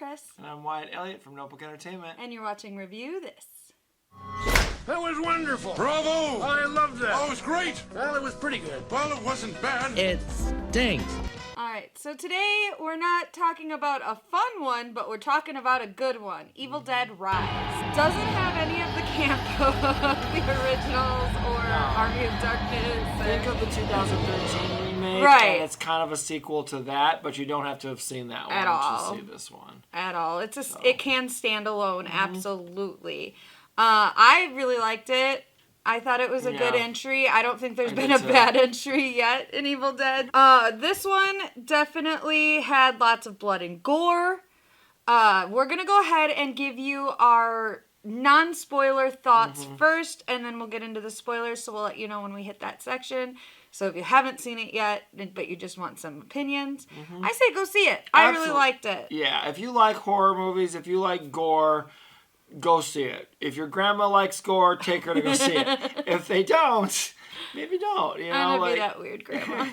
Kris. And I'm Wyatt Elliott from Notebook Entertainment. And you're watching Review This. That was wonderful. Bravo! I loved that. Oh, it was great. Well, it was pretty good. Well, it wasn't bad. It stinks. Alright, so today we're not talking about a fun one, but we're talking about a good one. Evil Dead Rise. Doesn't have any of the camp of the originals or Army of Darkness. Think of the 2013 remake, Right. and it's kind of a sequel to that, but you don't have to have seen that one At all. to see this one. At all. It can stand alone, absolutely. I really liked it. I thought it was a good entry. I don't think there's been a bad entry yet in Evil Dead. This one definitely had lots of blood and gore. We're going to go ahead and give you our non-spoiler thoughts first, and then we'll get into the spoilers, so we'll let you know when we hit that section. So if you haven't seen it yet, but you just want some opinions, I say go see it. I really liked it. Yeah, if you like horror movies, if you like gore, go see it. If your grandma likes gore, take her to go see it. If they don't, maybe don't. You know, I'm gonna be that weird grandma.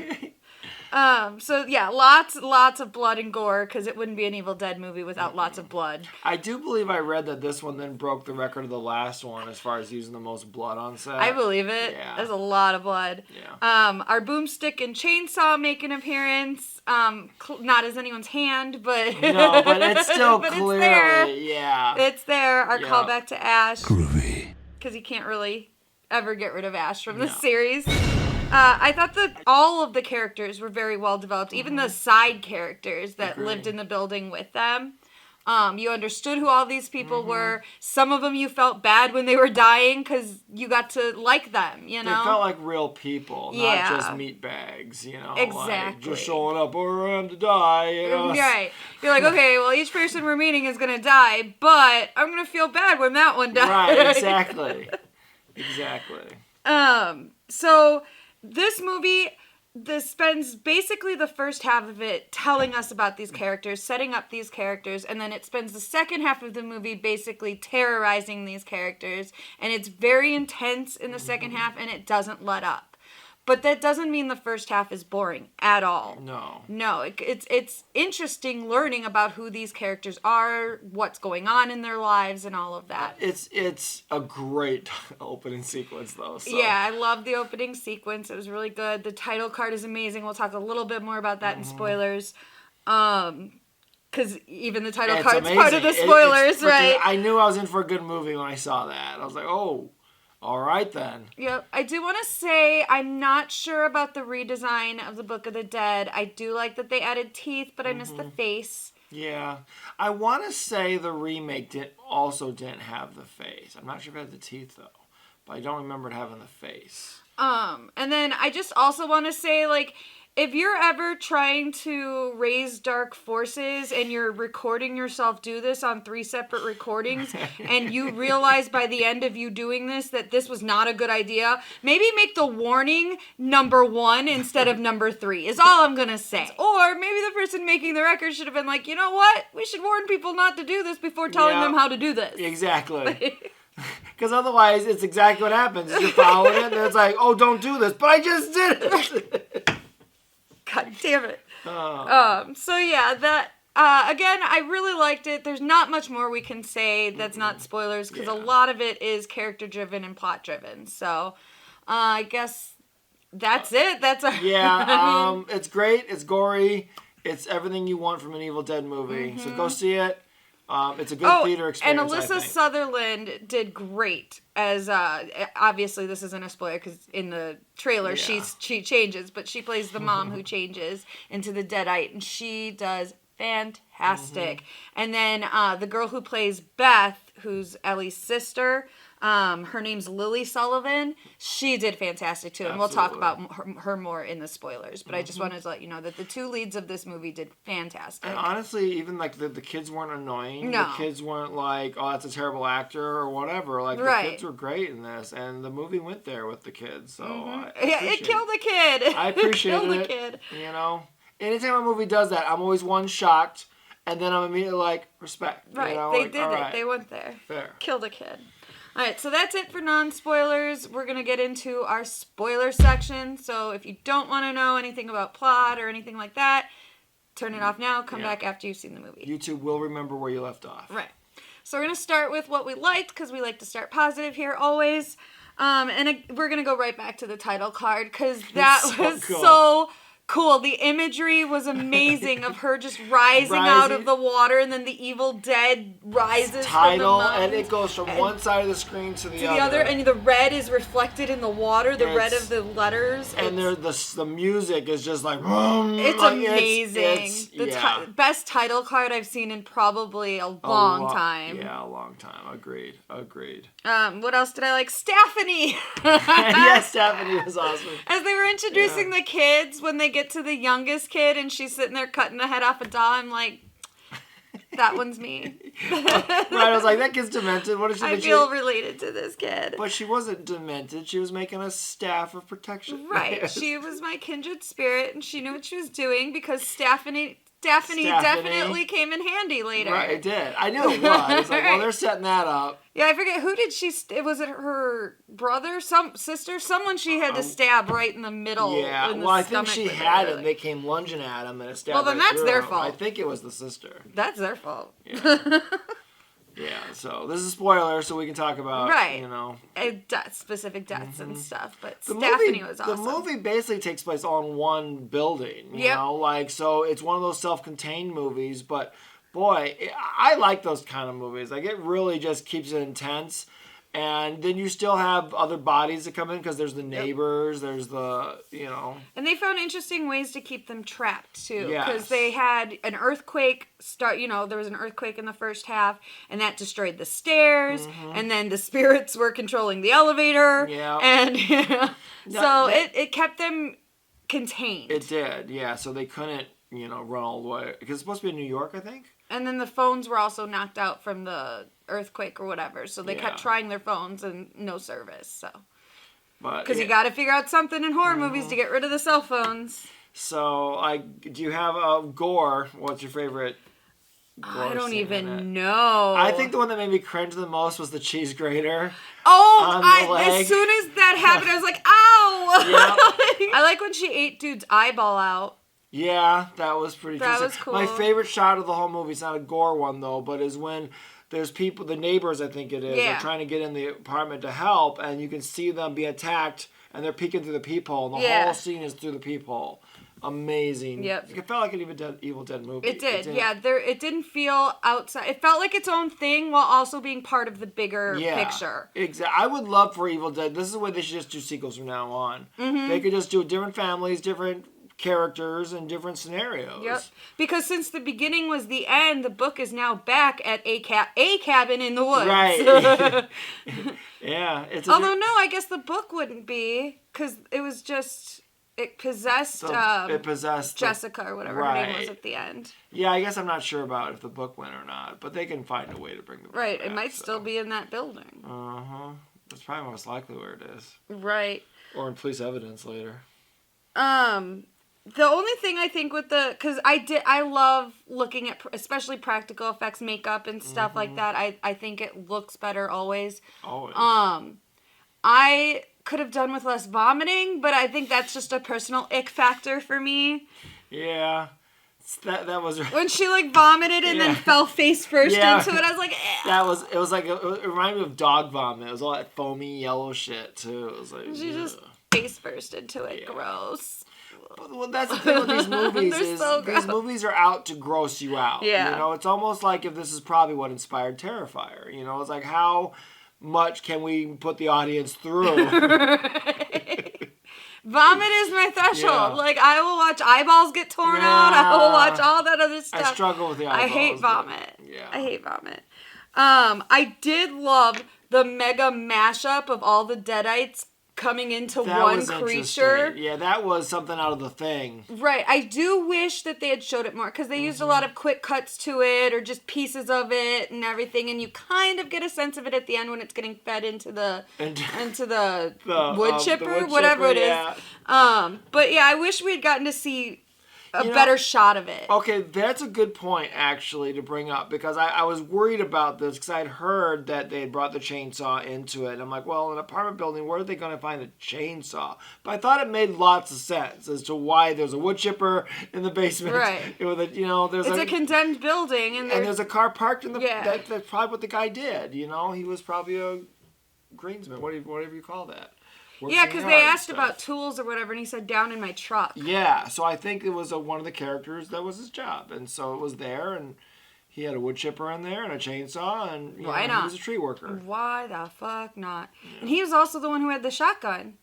So yeah, lots of blood and gore, because it wouldn't be an Evil Dead movie without lots of blood. I do believe I read that this one then broke the record of the last one as far as using the most blood on set. I believe it. Yeah. There's a lot of blood. Yeah. Our boomstick and chainsaw make an appearance. Not as anyone's hand, but no, but it's still but clearly, it's there. yeah. It's there. Our callback to Ash. Groovy. Because you can't really ever get rid of Ash from this series. I thought that all of the characters were very well developed, even the side characters that lived in the building with them. You understood who all these people were. Some of them you felt bad when they were dying because you got to like them, you know? They felt like real people, not Yeah. just meat bags, you know? Exactly. Like just showing up, or I'm to die, you know? Right. You're like, okay, well, each person we're meeting is going to die, but I'm going to feel bad when that one dies. Right, exactly. Exactly. So this movie, this spends basically the first half of it telling us about these characters, setting up these characters, and then it spends the second half of the movie basically terrorizing these characters, and it's very intense in the second half, and it doesn't let up. But that doesn't mean the first half is boring at all. No, it's interesting learning about who these characters are, what's going on in their lives, and all of that. It's a great opening sequence, though. So. Yeah, I love the opening sequence. It was really good. The title card is amazing. We'll talk a little bit more about that in spoilers. Because even the title card's part of the spoilers, right? I knew I was in for a good movie when I saw that. I was like, oh, all right then. Yep. I do want to say I'm not sure about the redesign of the Book of the Dead. I do like that they added teeth, but I miss the face. Yeah. I want to say the remake didn't have the face. I'm not sure if it had the teeth, though. But I don't remember it having the face. And then I just also want to say, like, if you're ever trying to raise dark forces and you're recording yourself do this on 3 separate recordings and you realize by the end of you doing this that this was not a good idea, maybe make the warning number 1 instead of number 3 is all I'm going to say. Or maybe the person making the record should have been like, you know what? We should warn people not to do this before telling them how to do this. Exactly. Because otherwise, it's exactly what happens. You're following it, and it's like, oh, don't do this. But I just did it. God damn it. So yeah, that, again, I really liked it. There's not much more we can say that's not spoilers, because a lot of it is character-driven and plot-driven. So, I guess that's it. That's our... Yeah, it's great. It's gory. It's everything you want from an Evil Dead movie. So go see it. It's a good theater experience, and Alyssa Sutherland did great as, obviously this isn't a spoiler because in the trailer she changes, but she plays the mom who changes into the Deadite, and she does fantastic. And then the girl who plays Beth, who's Ellie's sister, her name's Lily Sullivan. She did fantastic too, and we'll talk about her more in the spoilers. But I just wanted to let you know that the 2 leads of this movie did fantastic. And honestly, even like the kids weren't annoying. No. The kids weren't like, oh, that's a terrible actor or whatever. Like the kids were great in this, and the movie went there with the kids. So it killed a kid. I appreciate it. Killed a kid. You know, anytime a movie does that, I'm always shocked, and then I'm immediately like, respect. Right, you know? they like, did it. They went there. Fair. Killed a kid. Alright, so that's it for non-spoilers. We're going to get into our spoiler section. So if you don't want to know anything about plot or anything like that, turn it off now, come back after you've seen the movie. YouTube will remember where you left off. Right. So we're going to start with what we liked, because we like to start positive here always. We're going to go right back to the title card, because that was so cool. The imagery was amazing of her just rising out of the water, and then the Evil Dead rises title, from the mountains. and it goes from one side of the screen to the other. And the red is reflected in the water, the red of the letters. And the music is just like... It's amazing. It's best title card I've seen in probably a long time. Yeah, a long time. Agreed. What else did I like? Stephanie! Yeah, Stephanie was awesome. As they were introducing the kids, when they get to the youngest kid and she's sitting there cutting the head off a doll, I'm like, that one's me. Right, I was like, that kid's demented. What is she? I feel related to this kid. But she wasn't demented. She was making a staff of protection. Right. She was my kindred spirit, and she knew what she was doing, because Stephanie definitely came in handy later. Right, it did. I knew it was. It's like, well, they're setting that up. Yeah, I forget, who did she, was it her brother, sister, someone she had to stab right in the middle. Yeah, in the I think she had him. Like, They came lunging at him, and it stabbed well, then that's their him. fault. I think it was the sister. That's their fault. Yeah. Yeah, so this is a spoiler, so we can talk about, specific deaths and stuff, but the Stephanie was awesome. The movie basically takes place on one building, you know, like, so it's one of those self-contained movies, but boy, I like those kind of movies. Like, it really just keeps it intense. And then you still have other bodies that come in, because there's the neighbors, there's the, And they found interesting ways to keep them trapped, too. Yes. Because they had an earthquake there was an earthquake in the first half, and that destroyed the stairs, and then the spirits were controlling the elevator. Yeah. And, it kept them contained. It did, yeah. So they couldn't, run all the way. Because it's supposed to be in New York, I think. And then the phones were also knocked out from the earthquake or whatever, so they kept trying their phones and no service. So, because you got to figure out something in horror movies to get rid of the cell phones. So, do you have a gore? What's your favorite? I don't even know. I think the one that made me cringe the most was the cheese grater. As soon as that happened, I was like, "Ow!" Yep. I like when she ate dude's eyeball out. Yeah, that was pretty. That was cool. My favorite shot of the whole movie, it's not a gore one though, but is when there's people, the neighbors I think it is, they're trying to get in the apartment to help, and you can see them be attacked, and they're peeking through the peephole, and the whole scene is through the peephole. Amazing. Yep. It felt like an Evil Dead movie. It did. It didn't feel outside. It felt like its own thing while also being part of the bigger picture. Exactly. I would love for Evil Dead. This is the way they should just do sequels from now on. Mm-hmm. They could just do different families, different characters, and different scenarios. Yep. Because since the beginning was the end, the book is now back at a cabin in the woods. Right. Yeah. Although no, I guess the book wouldn't be, because it was just it possessed Jessica or whatever her name was at the end. Yeah, I guess I'm not sure about if the book went or not, but they can find a way to bring the book back. It might still be in that building. That's probably most likely where it is. Right. Or in police evidence later. The only thing I think with because I love looking at especially practical effects, makeup and stuff like that. I think it looks better always. Always. I could have done with less vomiting, but I think that's just a personal ick factor for me. Yeah. That was when she vomited and then fell face first into it. I was like, it reminded me of dog vomit. It was all that foamy yellow shit too. It was like she just face first into it. Yeah. Gross. Well, that's the thing with these movies these movies are out to gross you out. Yeah. It's almost like if this is probably what inspired Terrifier. It's like, how much can we put the audience through? Vomit is my threshold. Yeah. I will watch eyeballs get torn out. I will watch all that other stuff. I struggle with the eyeballs. I hate vomit. I hate vomit. I did love the mega mashup of all the Deadites coming into one creature. Yeah, that was something out of The Thing. Right. I do wish that they had showed it more, because they used a lot of quick cuts to it, or just pieces of it and everything, and you kind of get a sense of it at the end when it's getting fed into the wood chipper, whatever it is. But yeah, I wish we had gotten to see a better shot of it. Okay, that's a good point, actually, to bring up, because I was worried about this, because I'd heard that they had brought the chainsaw into it. And I'm like, well, an apartment building, where are they going to find a chainsaw? But I thought it made lots of sense as to why there's a wood chipper in the basement. Right. There's it's a condemned building. And there's a car parked in the... Yeah. That's probably what the guy did, He was probably a greensman, whatever you call that. Yeah, because they asked about tools or whatever, and he said, down in my truck. Yeah, so I think it was one of the characters that was his job. And so it was there, and he had a wood chipper in there and a chainsaw, and Why not? He was a tree worker. Why the fuck not? Yeah. And he was also the one who had the shotgun.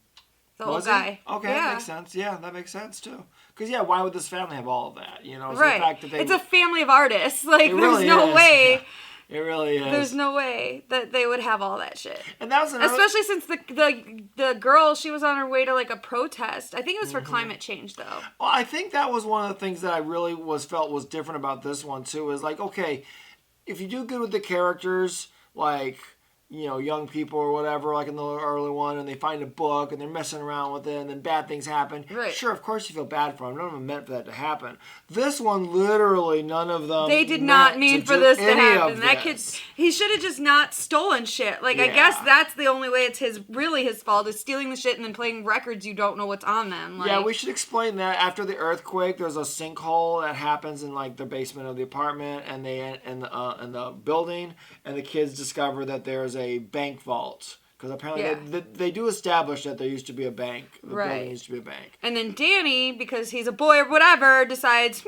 The old guy. Okay, that makes sense. Yeah, that makes sense, too. Because, why would this family have all of that? So right. The fact that it's a family of artists. Like, there's no way... Yeah. It really is. There's no way that they would have all that shit. And that was especially since the girl, she was on her way to like a protest. I think it was for climate change though. Well, I think that was one of the things that I really felt was different about this one too. Is like, okay, if you do good with the characters, like young people or whatever, like in the early one, and they find a book and they're messing around with it, and then bad things happen. Right. Sure, of course you feel bad for them. None of them meant for that to happen. This one, literally, none of them. They did not mean for this to happen. That kid, he should have just not stolen shit. Like, I guess that's the only way it's his fault, is stealing the shit and then playing records you don't know what's on them. Like, yeah, we should explain that. After the earthquake, there's a sinkhole that happens in like the basement of the apartment and the building, and the kids discover that there's a bank vault, because apparently they do establish that there used to be a bank. The building used to be a bank. And then Danny, because he's a boy or whatever, decides,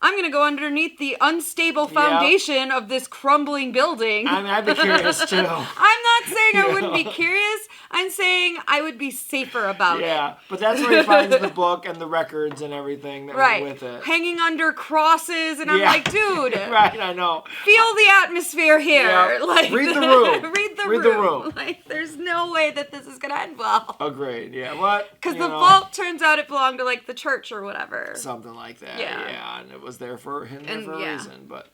I'm going to go underneath the unstable foundation of this crumbling building. I mean, I'd be curious too. I'm not saying I wouldn't be curious. I'm saying I would be safer about it. Yeah, but that's where he finds the book and the records and everything that went with it. Hanging under crosses, and I'm like, dude. Right, I know. Feel the atmosphere here. Yeah. Like, read the room. Read the room. Like, there's no way that this is going to end well. Agreed, yeah. What? Because the vault turns out it belonged to, like, the church or whatever. Something like that, yeah. And it was there for him for a reason, but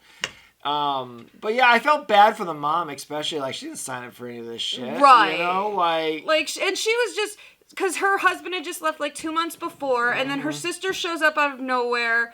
yeah, I felt bad for the mom, especially. Like, she didn't sign up for any of this shit. Right. And she was just, because her husband had just left like 2 months before, and then her sister shows up out of nowhere,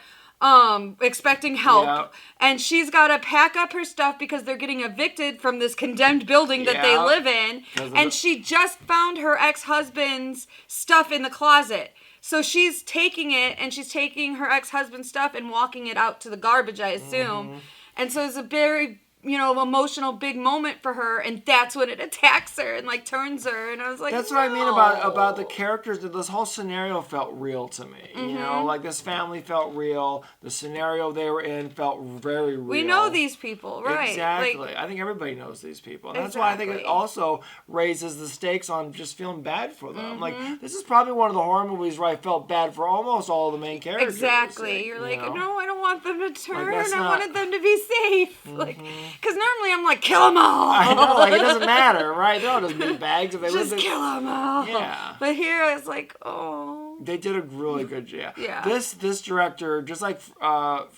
expecting help, and she's got to pack up her stuff because they're getting evicted from this condemned building that they live in, and she just found her ex-husband's stuff in the closet. So she's taking it, and she's taking her ex-husband's stuff and walking it out to the garbage, I assume. And so it's a very, emotional big moment for her, and that's when it attacks her and like turns her, and I was like, that's what I mean about the characters. That this whole scenario felt real to me. Like this family felt real. The scenario they were in felt very real. We know these people, right? Exactly. Like, I think everybody knows these people, and that's why I think it also raises the stakes on just feeling bad for them. Like, this is probably one of the horror movies where I felt bad for almost all the main characters. Exactly. You're like, no, I don't want them to turn. I wanted them to be safe. Like. Because normally I'm like, kill them all. I know, like, it doesn't matter, right? They're all just big bags. If they just kill them all. Yeah. But here I was like, oh. They did a really good job. Yeah. This director, just like,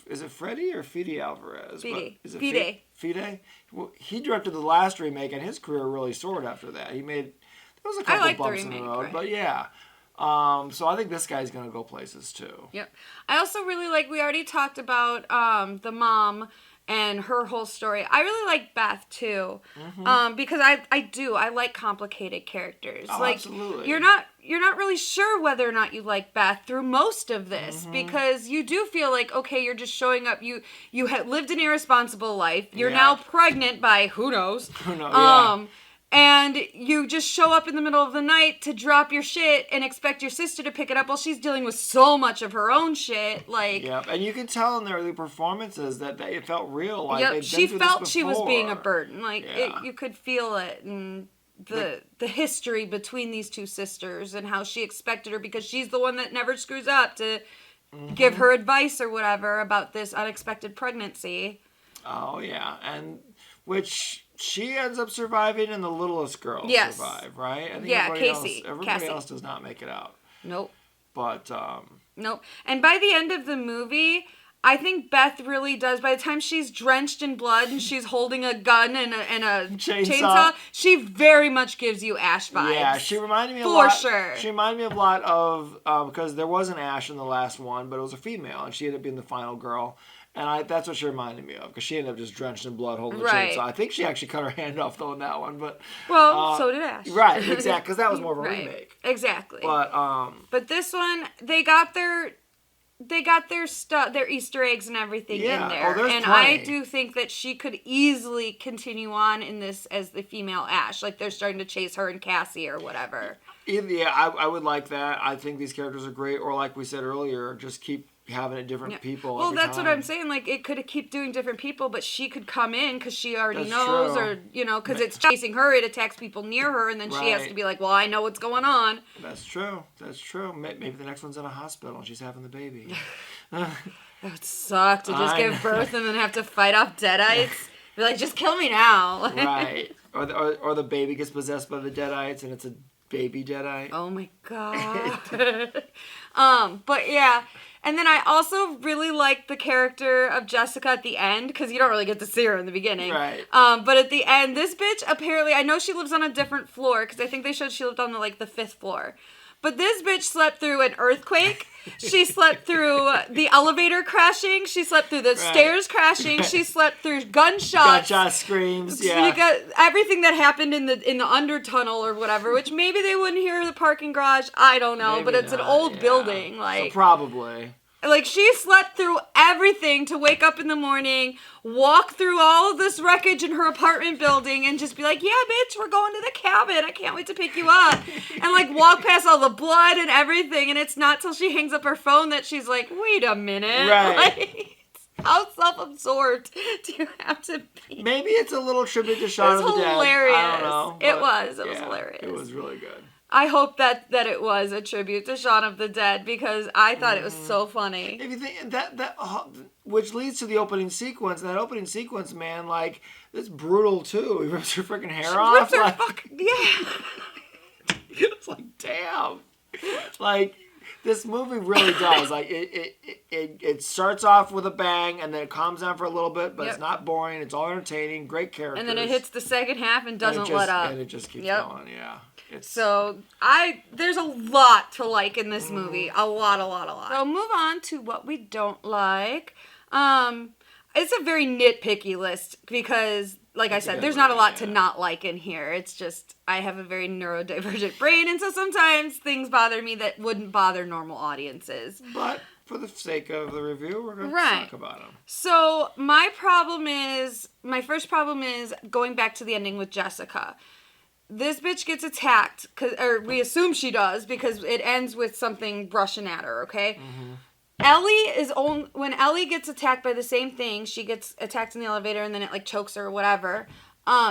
is it Fede or Fede Alvarez? Fede. Fede? Well, he directed the last remake, and his career really soared after that. There was a couple bumps in the road, but yeah. So I think this guy's going to go places too. Yep. I also really like, we already talked about the mom and her whole story. I really like Beth too, because I like complicated characters. Oh, like, absolutely. You're not really sure whether or not you like Beth through most of this, because you do feel like, okay, you're just showing up. You had lived an irresponsible life. You're now pregnant by who knows. And you just show up in the middle of the night to drop your shit and expect your sister to pick it up while she's dealing with so much of her own shit. Like, and you can tell in their early performances that it felt real. Like, she felt she was being a burden. Like, you could feel it, and the history between these two sisters and how she expected her, because she's the one that never screws up, to give her advice or whatever about this unexpected pregnancy. Oh yeah, and which. She ends up surviving, and the littlest girl survive, right? I think Cassie. Everybody else does not make it out. Nope. But nope. And by the end of the movie, I think Beth really does. By the time she's drenched in blood and she's holding a gun and a chainsaw, she very much gives you Ash vibes. Yeah, she reminded me a lot. For sure. She reminded me a lot of, because there was an Ash in the last one, but it was a female, and she ended up being the final girl. And that's what she reminded me of, because she ended up just drenched in blood holding the chainsaw. I think she actually cut her hand off, though, in that one. But so did Ash. Right, exactly, because that was more of a remake. Exactly. But this one, they got their stuff, their Easter eggs and everything in there. There's and plenty. I do think that she could easily continue on in this as the female Ash. Like, they're starting to chase her and Cassie or whatever. Yeah, I would like that. I think these characters are great. Or like we said earlier, just keep having it different people. Well, that's time. what I'm saying. Like, it could keep doing different people, but she could come in because she already That's knows, true. or because it's chasing her, it attacks people near her, and then she has to be like, "Well, I know what's going on." That's true. Maybe the next one's in a hospital and she's having the baby. That would suck to just give birth and then have to fight off Deadites. Be like, just kill me now. Right. Or the baby gets possessed by the Deadites and it's a baby Deadite. Oh my god. But yeah. And then I also really liked the character of Jessica at the end, because you don't really get to see her in the beginning. Right. But at the end, this bitch apparently, I know she lives on a different floor, because I think they showed she lived on the 5th floor. But this bitch slept through an earthquake. She slept through the elevator crashing. She slept through the stairs crashing. She slept through gunshots. Gunshot screams, yeah. You got everything that happened in the under tunnel or whatever, which maybe they wouldn't hear in the parking garage. I don't know, Maybe but it's not, an old yeah. building. So probably. Like, she slept through everything to wake up in the morning, walk through all of this wreckage in her apartment building, and just be like, yeah, bitch, we're going to the cabin. I can't wait to pick you up. And, walk past all the blood and everything, and it's not till she hangs up her phone that she's like, wait a minute. Right. How self-absorbed do you have to be? Maybe it's a little tribute to Shaun of the Dead. It was hilarious. I don't know. It was hilarious. It was really good. I hope that it was a tribute to Shaun of the Dead, because I thought it was so funny. If you think that which leads to the opening sequence, and that opening sequence, man, it's brutal too. He rips her freaking hair off. Rips her fucking, yeah. It's like, damn. This movie really does. It starts off with a bang, and then it calms down for a little bit, but it's not boring. It's all entertaining. Great characters. And then it hits the second half and doesn't let up. And it just keeps going. Yeah. So there's a lot to like in this movie. A lot. So move on to what we don't like. It's a very nitpicky list because, like I said, there's not a lot to not like in here. It's just, I have a very neurodivergent brain, and so sometimes things bother me that wouldn't bother normal audiences. But for the sake of the review, we're going to talk about them. So my first problem is going back to the ending with Jessica. This bitch gets attacked, or we assume she does, because it ends with something rushing at her, okay? Mm-hmm. When Ellie gets attacked by the same thing, she gets attacked in the elevator and then it chokes her or whatever.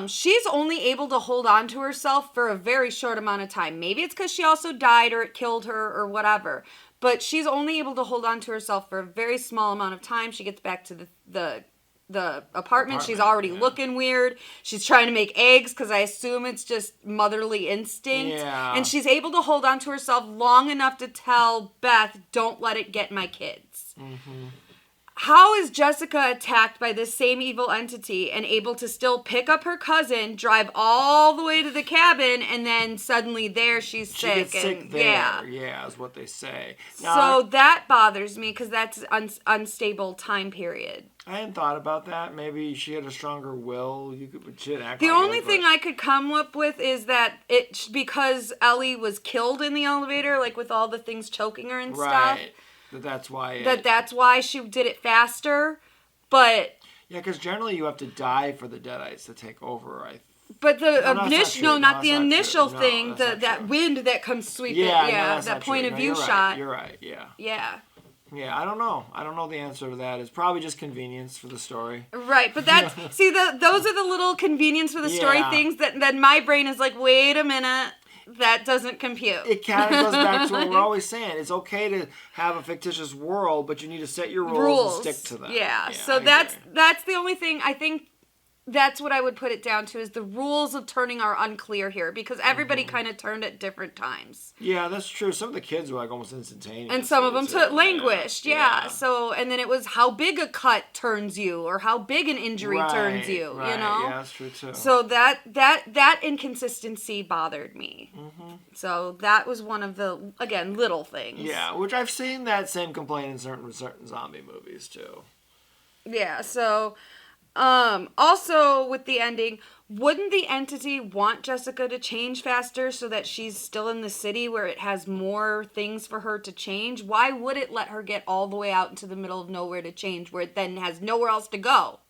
She's only able to hold on to herself for a very short amount of time. Maybe it's because she also died or it killed her or whatever. But she's only able to hold on to herself for a very small amount of time. She gets back to the apartment. She's already looking weird. She's trying to make eggs because I assume it's just motherly instinct. Yeah. And she's able to hold on to herself long enough to tell Beth, don't let it get my kids. Mm-hmm. How is Jessica attacked by this same evil entity and able to still pick up her cousin, drive all the way to the cabin, and then suddenly she's sick? She gets sick there. Yeah, is what they say. Now, so that bothers me because that's unstable time period. I hadn't thought about that. Maybe she had a stronger will. The only thing I could come up with is that it's because Ellie was killed in the elevator, with all the things choking her and stuff. Right. That's why. That's why she did it faster, but. Yeah, because generally you have to die for the Deadites to take over. But the initial thing, that wind that comes sweeping. Yeah, that point of view shot. You're right. Yeah. Yeah. Yeah, I don't know. I don't know the answer to that. It's probably just convenience for the story. Right, but those are the little convenience for the story things that my brain is like, wait a minute, that doesn't compute. It kind of goes back to what we're always saying. It's okay to have a fictitious world, but you need to set your rules and stick to them. Yeah. So that's the only thing I think. that's what I would put it down to, is the rules of turning are unclear here, because everybody kind of turned at different times. Yeah, that's true. Some of the kids were like almost instantaneous. And some of them languished, yeah. So, and then it was how big a cut turns you, or how big an injury turns you, you know? Yeah, that's true too. So that inconsistency bothered me. Mm-hmm. So that was one of the, again, little things. Yeah, which I've seen that same complaint in certain zombie movies too. Yeah, so... also with the ending, wouldn't the entity want Jessica to change faster so that she's still in the city where it has more things for her to change? Why would it let her get all the way out into the middle of nowhere to change, where it then has nowhere else to go?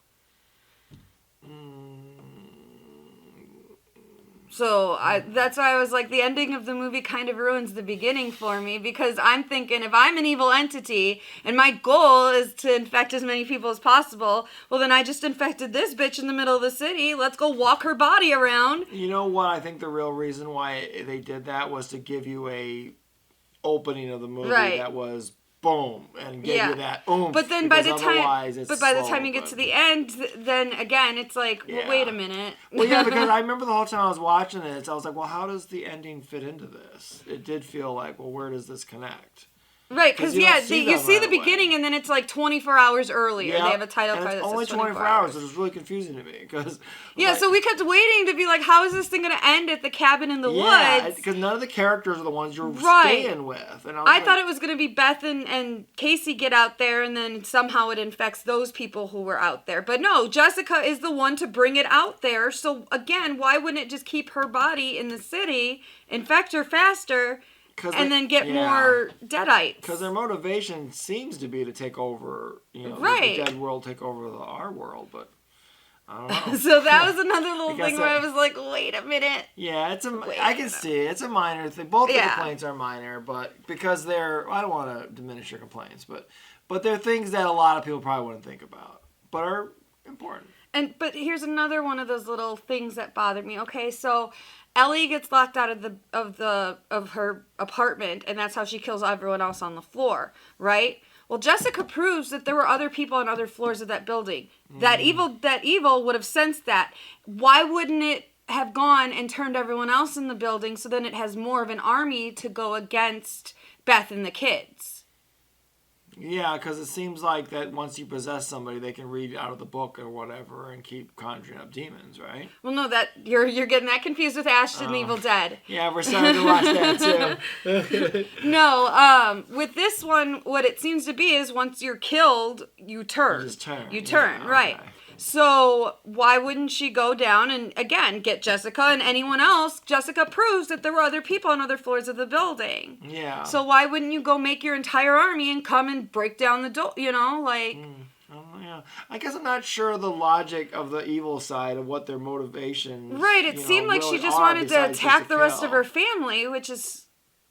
So that's why I was like, the ending of the movie kind of ruins the beginning for me, because I'm thinking, if I'm an evil entity and my goal is to infect as many people as possible, well, then I just infected this bitch in the middle of the city. Let's go walk her body around. You know what? I think the real reason why they did that was to give you a opening of the movie that was boom, and give you that oomph. But then by the time you get to the end, then again it's like, well, wait a minute. Well, yeah, because I remember the whole time I was watching it, I was like, well, how does the ending fit into this? It did feel like, well, where does this connect? Right, because you see the beginning, and then it's like 24 hours earlier. Yep. They have a title card that says 24 hours. Only 24 hours. It was really confusing to me. So we kept waiting to be like, how is this thing going to end at the cabin in the woods? Because none of the characters are the ones you're staying with. And I thought it was going to be Beth and Casey get out there, and then somehow it infects those people who were out there. But no, Jessica is the one to bring it out there. So again, why wouldn't it just keep her body in the city, infect her faster, and then get more deadites? Because their motivation seems to be to take over, the dead world, take over our world, but I don't know. So that was another little thing where I was like, wait a minute. Yeah, I can see it. It's a minor thing. Both the complaints are minor, but because I don't want to diminish your complaints, but they're things that a lot of people probably wouldn't think about, but are important. But here's another one of those little things that bothered me. Okay, so Ellie gets locked out of her apartment, and that's how she kills everyone else on the floor, right? Well, Jessica proves that there were other people on other floors of that building. That evil would have sensed that. Why wouldn't it have gone and turned everyone else in the building, so then it has more of an army to go against Beth and the kids? Yeah, because it seems like that once you possess somebody, they can read out of the book or whatever and keep conjuring up demons, right? Well, no, that you're getting that confused with Ashton Evil Dead. Yeah, we're starting to watch that too. No, with this one, what it seems to be is once you're killed, you turn. You just turn. You turn, right. Okay. So why wouldn't she go down and, again, get Jessica and anyone else? Jessica proves that there were other people on other floors of the building. Yeah. So why wouldn't you go make your entire army and come and break down the door, Yeah. I guess I'm not sure of the logic of the evil side of what their motivation. Right, it seemed like she just wanted to attack the rest of her family, which is...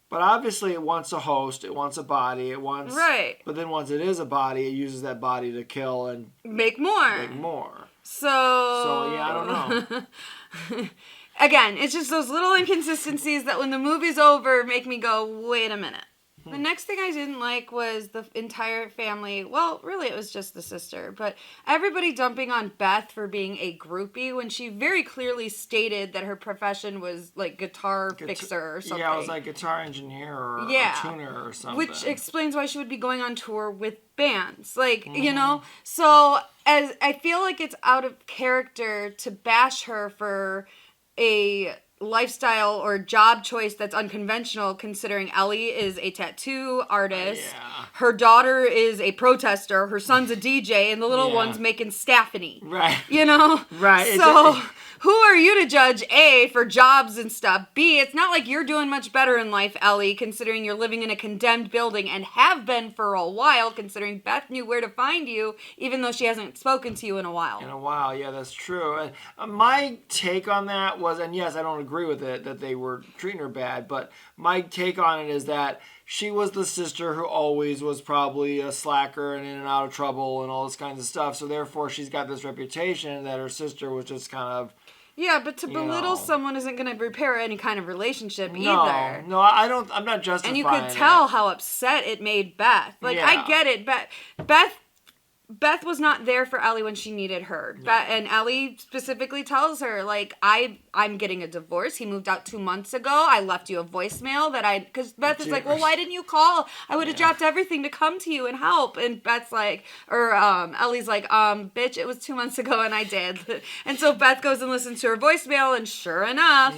But obviously it wants a host, it wants a body, it wants... Right. But then once it is a body, it uses that body to kill and... Make more. So yeah, I don't know. Again, it's just those little inconsistencies that when the movie's over make me go, wait a minute. The next thing I didn't like was the entire family. Well, really, it was just the sister. But everybody dumping on Beth for being a groupie when she very clearly stated that her profession was like guitar fixer or something. Yeah, it was like guitar engineer or a tuner or something. Which explains why she would be going on tour with bands. Like, So as I feel like it's out of character to bash her for a lifestyle or job choice that's unconventional, considering Ellie is a tattoo artist, her daughter is a protester, her son's a DJ, and the little one's making Staffany. Right. Right. So who are you to judge, A, for jobs and stuff? B, it's not like you're doing much better in life, Ellie, considering you're living in a condemned building and have been for a while, considering Beth knew where to find you, even though she hasn't spoken to you in a while. Yeah, that's true. And my take on that was, and yes, I don't agree with it, that they were treating her bad, but my take on it is that she was the sister who always was probably a slacker and in and out of trouble and all this kinds of stuff, so therefore she's got this reputation that her sister was just kind of... Yeah, but to belittle someone isn't going to repair any kind of relationship either. No, I'm not justifying And you could tell how upset it made Beth. Like, I get it. Beth Beth was not there for Ellie when she needed her. No. And Ellie specifically tells her, like, I'm getting a divorce. He moved out 2 months ago. I left you a voicemail because Beth is like, well, why didn't you call? I would have dropped everything to come to you and help. And Beth's like, Ellie's like, bitch, it was 2 months ago and I did. And so Beth goes and listens to her voicemail, and sure enough,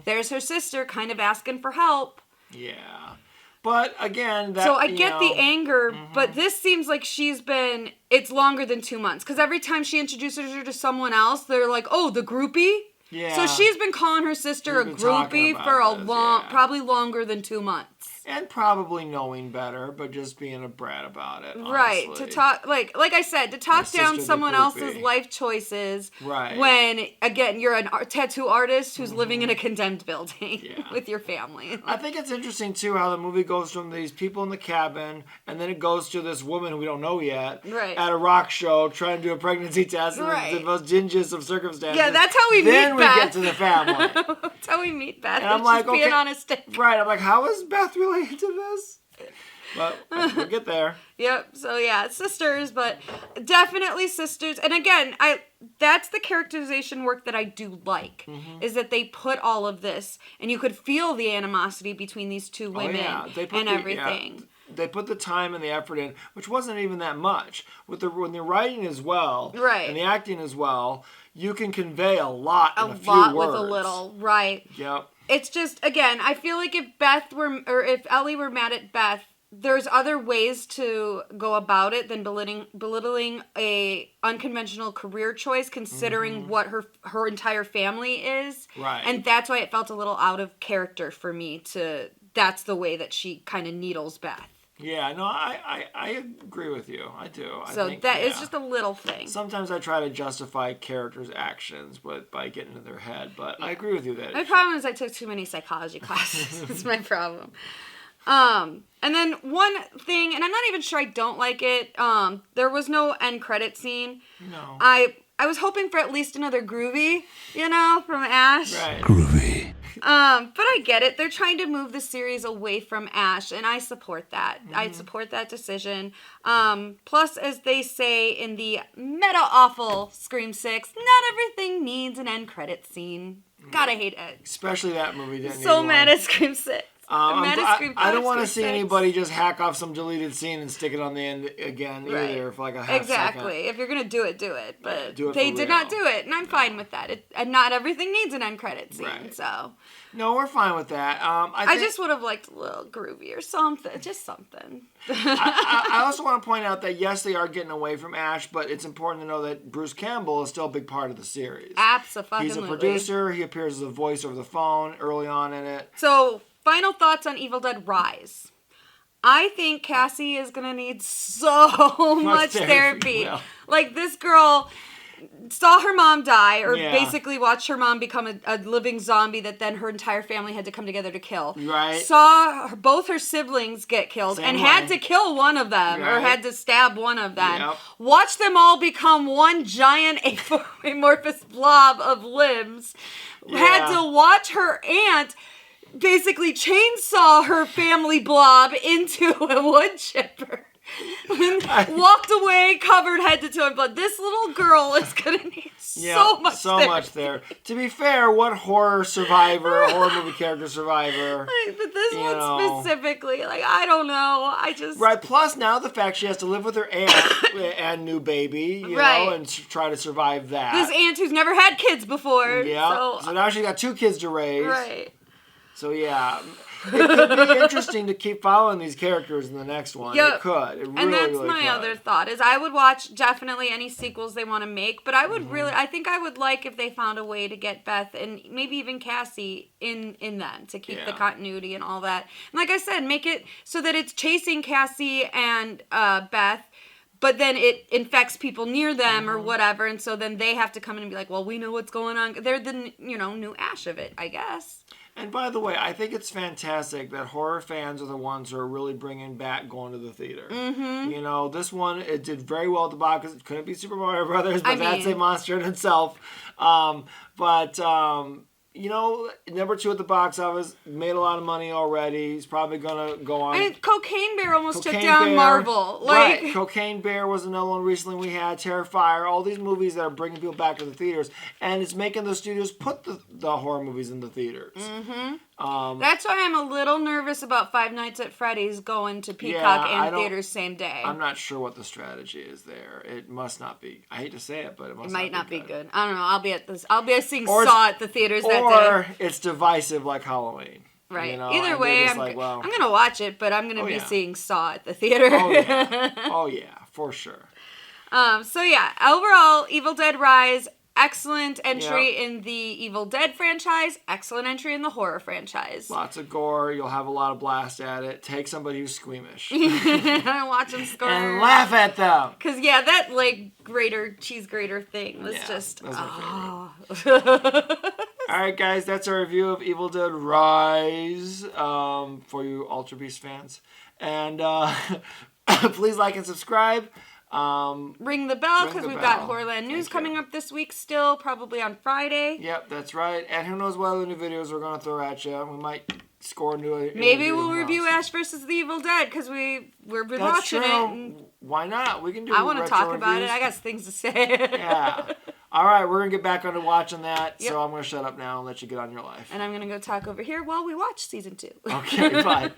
there's her sister kind of asking for help. Yeah. But again, so I get the anger, but this seems like it's longer than 2 months. Because every time she introduces her to someone else, they're like, oh, the groupie? Yeah. So she's been calling her sister a groupie for probably longer than 2 months. And probably knowing better, but just being a brat about it. Honestly. Right. To talk, like I said, to talk down someone else's life choices. Right. When, again, you're a tattoo artist who's living in a condemned building with your family. I think it's interesting, too, how the movie goes from these people in the cabin, and then it goes to this woman who we don't know yet at a rock show trying to do a pregnancy test in the most dingiest of circumstances. Yeah, that's how we meet Beth. Then we get to the family. That's how we meet Beth. And I'm like, being on a stick. Right. I'm like, how is Beth related to this? But we'll get there. Yep. So yeah, sisters, but definitely sisters. And again, that's the characterization work that I do like, is that they put all of this, and you could feel the animosity between these two women and everything. Yeah. They put the time and the effort in, which wasn't even that much. When the writing as well, and the acting as well, you can convey a lot in a few words. With a little, right? Yep. It's just, again, I feel like if Ellie were mad at Beth, there's other ways to go about it than belittling a unconventional career choice, considering what her entire family is. Right. And that's why it felt a little out of character for me that's the way that she kind of needles Beth. Yeah, no, I agree with you. I do. So it's just a little thing. Sometimes I try to justify characters' actions by getting into their head, but I agree with you that... My problem is I took too many psychology classes. That's my problem. And then one thing, and I'm not even sure I don't like it, there was no end credit scene. No. I was hoping for at least another groovy, from Ash. Right. Groovy. But I get it. They're trying to move the series away from Ash, and I support that. I support that decision. Plus, as they say in the meta-awful Scream 6, not everything needs an end credit scene. God, I hate it. Especially that movie didn't So mad at Scream 6. I don't want to see anybody just hack off some deleted scene and stick it on the end again either for like a half second. Exactly. If you're going to do it, do it. But do it they did not do it, and I'm fine with that. And not everything needs an end credit scene, so... No, we're fine with that. I just would have liked a little groovy or something. Just something. I also want to point out that, yes, they are getting away from Ash, but it's important to know that Bruce Campbell is still a big part of the series. Absolutely. He's a producer. He appears as a voice over the phone early on in it. So... Final thoughts on Evil Dead Rise. I think Cassie is going to need so much therapy. Yeah. Like, this girl saw her mom die, or basically watched her mom become a living zombie that then her entire family had to come together to kill. Right. Saw both her siblings get killed had to kill one of them, or had to stab one of them. Yep. Watch them all become one giant amorphous blob of limbs. Yeah. Had to watch her aunt... basically chainsaw her family blob into a wood chipper. Walked away covered head to toe in blood. This little girl is going to need so much there. To be fair, what horror movie character survivor. But this one specifically, I don't know. Right, plus now the fact she has to live with her aunt and new baby, you know, and try to survive that. This aunt who's never had kids before. Yeah, so now she's got 2 kids to raise. Right. So yeah, it could be interesting to keep following these characters in the next one. Yep. It could. It really, and that's really my could. other thought is I would watch definitely any sequels they want to make, but I would I think I would like if they found a way to get Beth and maybe even Cassie in them to keep the continuity and all that. And like I said, make it so that it's chasing Cassie and Beth, but then it infects people near them or whatever, and so then they have to come in and be like, well, we know what's going on. They're the new Ash of it, I guess. And by the way, I think it's fantastic that horror fans are the ones who are really bringing back going to the theater. Mm-hmm. This one, it did very well at the box because it couldn't be Super Mario Brothers, but that's a monster in itself. you know, number 2 at the box office, made a lot of money already. He's probably gonna go on. I mean, Cocaine Bear almost took Cocaine down Bear, Marvel. Like, right. Cocaine Bear was another one recently we had. Terrifier. All these movies that are bringing people back to the theaters, and it's making the studios put the horror movies in the theaters. That's why I'm a little nervous about Five Nights at Freddy's going to Peacock and theaters same day. I'm not sure what the strategy is there. It must not be. I hate to say it, but it might not be good. good. I don't know. I'll be seeing Saw at the theaters that day. Or it's divisive like Halloween. Right. You know, Either way, I'm well, going to watch it, but I'm going to be seeing Saw at the theater. Oh, yeah. For sure. So, yeah. Overall, Evil Dead Rise, excellent entry in the Evil Dead franchise, excellent entry in the horror franchise. Lots of gore. You'll have a lot of blast at it. Take somebody who's squeamish. Watch them score. And laugh at them. Because, yeah, that, like, cheese grater thing was just... That was my favorite. All right, guys, that's our review of Evil Dead Rise for you Ultra Beast fans. And please like and subscribe. Ring the bell, because we've got Horrorland News coming up this week still, probably on Friday. Yep, that's right. And who knows what other new videos we're going to throw at you. We might score new... Maybe we'll review Ash vs. the Evil Dead, because we've been watching it. And why not? We can do I want to talk about it. I got things to say. Yeah. All right, we're going to get back onto watching that, so I'm going to shut up now and let you get on your life. And I'm going to go talk over here while we watch season 2. Okay, bye.